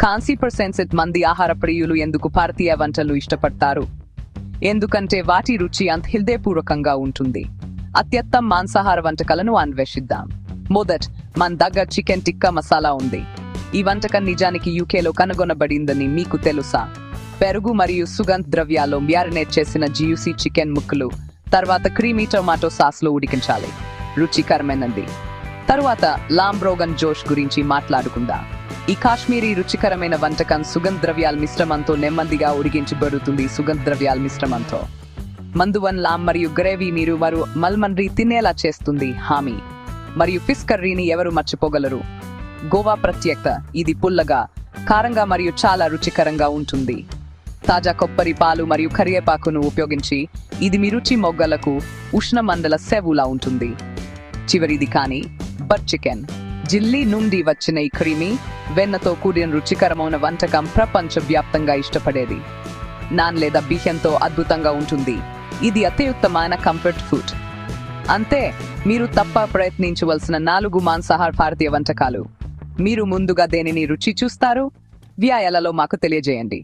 కాన్సీ% మంది ఆహార ప్రియులు ఎందుకు భారతీయ వంటలు ఇష్టపడతారు? ఎందుకంటే వాటి రుచి అంత హృదయపూర్వకంగా ఉంటుంది. అత్యుత్తమ మాంసాహార వంటకాలను అన్వేషిద్దాం. మన దగ్గర చికెన్ టిక్కా మసాలా ఉంది. ఈ వంటకం నిజానికి యూకేలో కనుగొనబడిందని మీకు తెలుసా? పెరుగు మరియు సుగంధ ద్రవ్యాల్లో మ్యారినేట్ చేసిన జ్యూసీ చికెన్ ముక్కలు తర్వాత క్రీమీ టొమాటో సాస్లో ఉడికించాలి. రుచికరమైనది. తరువాత లాంబ్ రోగన్ జోష్ గురించి మాట్లాడుకుందాం. ఈ కాశ్మీరీ రుచికరమైన వంటకం సుగంధ ద్రవ్యాల మిశ్రమంతో నెమ్మదిగా ఉడికించబడుతుంది. సుగంధ ద్రవ్యాల మిశ్రమంతో మందువన్ లాంబ్ మరియు గ్రేవీ మీరు మల్మన్రీ తినేలా చేస్తుంది. హామీ మరియు ఫిష్ కర్రీని ఎవరు మర్చిపోగలరు? గోవా ప్రత్యేకత. ఇది పుల్లగా, కారంగా మరియు చాలా రుచికరంగా ఉంటుంది. తాజా కొబ్బరి పాలు మరియు కరివేపాకును ఉపయోగించి ఇది మీ రుచి మొగ్గలకు ఉష్ణమండల సేవులా ఉంటుంది. చివరిది కానీ బట్ చికెన్ జిల్లీ నుండి వచ్చిన ఈ క్రీమీ వెన్నతో కూడిన రుచికరమైన వంటకం ప్రపంచవ్యాప్తంగా ఇష్టపడేది. నాన్ లేదా బియ్యంతో అద్భుతంగా ఉంటుంది. ఇది అత్యుత్తమైన కంఫర్ట్ ఫుడ్. అంతే, మీరు తప్ప ప్రయత్నించవలసిన 4 మాంసాహార భారతీయ వంటకాలు. మీరు ముందుగా దేనిని రుచి చూస్తారు? వ్యాయాలలో మాకు తెలియజేయండి.